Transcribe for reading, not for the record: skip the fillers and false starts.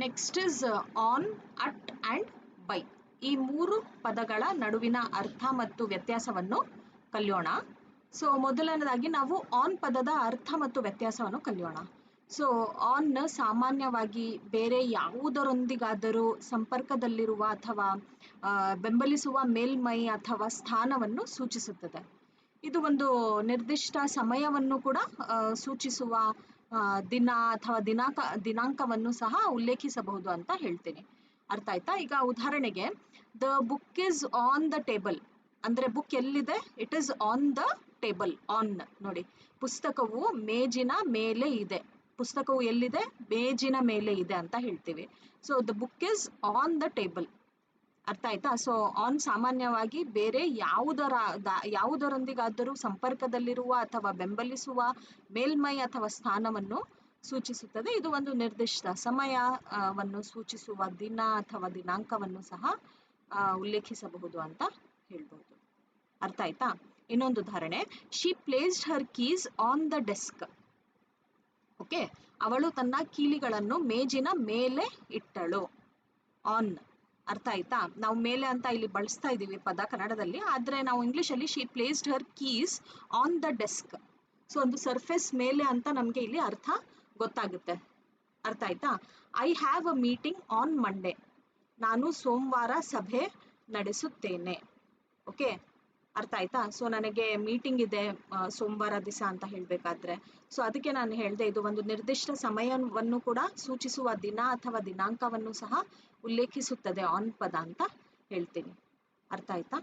Next is on, at and by. ಈ ಮೂರು ಪದಗಳ ನಡುವಿನ ಅರ್ಥ ಮತ್ತು ವ್ಯತ್ಯಾಸವನ್ನು ಕಲಿಯೋಣ. ಸೊ ಮೊದಲನೇದಾಗಿ ನಾವು ಆನ್ ಪದದ ಅರ್ಥ ಮತ್ತು ವ್ಯತ್ಯಾಸವನ್ನು ಕಲಿಯೋಣ. ಸೊ ಆನ್ ಸಾಮಾನ್ಯವಾಗಿ ಬೇರೆ ಯಾವುದರೊಂದಿಗಾದರೂ ಸಂಪರ್ಕದಲ್ಲಿರುವ ಅಥವಾ ಬೆಂಬಲಿಸುವ ಮೇಲ್ಮೈ ಅಥವಾ ಸ್ಥಾನವನ್ನು ಸೂಚಿಸುತ್ತದೆ. ಇದು ಒಂದು ನಿರ್ದಿಷ್ಟ ಸಮಯವನ್ನು ಕೂಡ ಸೂಚಿಸುವ ದಿನ ಅಥವಾ ದಿನಾಂಕವನ್ನು ಸಹ ಉಲ್ಲೇಖಿಸಬಹುದು ಅಂತ ಹೇಳ್ತೀನಿ. ಅರ್ಥ ಆಯ್ತಾ? ಈಗ ಉದಾಹರಣೆಗೆ, the book is on the table ಅಂದ್ರೆ ಬುಕ್ ಎಲ್ಲಿದೆ? It is on the table. On ನೋಡಿ, ಪುಸ್ತಕವು ಮೇಜಿನ ಮೇಲೆ ಇದೆ. ಪುಸ್ತಕವು ಎಲ್ಲಿದೆ? ಮೇಜಿನ ಮೇಲೆ ಇದೆ ಅಂತ ಹೇಳ್ತೀವಿ. So the book is on the table. ಅರ್ಥ ಆಯ್ತಾ? ಸೊ ಆನ್ ಸಾಮಾನ್ಯವಾಗಿ ಬೇರೆ ಯಾವುದರೊಂದಿಗಾದರೂ ಸಂಪರ್ಕದಲ್ಲಿರುವ ಅಥವಾ ಬೆಂಬಲಿಸುವ ಮೇಲ್ಮೈ ಅಥವಾ ಸ್ಥಾನವನ್ನು ಸೂಚಿಸುತ್ತದೆ. ಇದು ಒಂದು ನಿರ್ದಿಷ್ಟ ಸಮಯವನ್ನು ಸೂಚಿಸುವ ದಿನ ಅಥವಾ ದಿನಾಂಕವನ್ನು ಸಹ ಉಲ್ಲೇಖಿಸಬಹುದು ಅಂತ ಹೇಳ್ಬೋದು. ಅರ್ಥ ಆಯ್ತಾ? ಇನ್ನೊಂದು ಉದಾಹರಣೆ, she placed Har keys on the desk. Okay, ಅವಳು ತನ್ನ ಕೀಲಿಗಳನ್ನು ಮೇಜಿನ ಮೇಲೆ ಇಟ್ಟಳು. ಆನ್. ಅರ್ಥ ಆಯ್ತಾ? ನಾವು ಮೇಲೆ ಅಂತ ಇಲ್ಲಿ ಬಳಸ್ತಾ ಇದ್ದೀವಿ ಪದ ಕನ್ನಡದಲ್ಲಿ, ಆದರೆ ನಾವು ಇಂಗ್ಲಿಷಲ್ಲಿ she placed Har keys on the desk. So ಒಂದು ಸರ್ಫೇಸ್ ಮೇಲೆ ಅಂತ ನಮಗೆ ಇಲ್ಲಿ ಅರ್ಥ ಗೊತ್ತಾಗುತ್ತೆ. ಅರ್ಥ ಆಯ್ತಾ? I have a meeting on Monday. ನಾನು ಸೋಮವಾರ ಸಭೆ ನಡೆಸುತ್ತೇನೆ. ಓಕೆ, ಅರ್ಥ ಆಯ್ತಾ? ಸೊ ನನಗೆ ಮೀಟಿಂಗ್ ಇದೆ ಸೋಮವಾರ ದಿವಸ ಅಂತ ಹೇಳಬೇಕಾದ್ರೆ, ಸೊ ಅದಕ್ಕೆ ನಾನು ಹೇಳಿದೆ, ಇದು ಒಂದು ನಿರ್ದಿಷ್ಟ ಸಮಯವನ್ನು ಕೂಡ ಸೂಚಿಸುವ ದಿನ ಅಥವಾ ದಿನಾಂಕವನ್ನು ಸಹ ಉಲ್ಲೇಖಿಸುತ್ತದೆ ಆನ್ ಪದ ಅಂತ ಹೇಳ್ತೀನಿ. ಅರ್ಥ ಆಯ್ತಾ?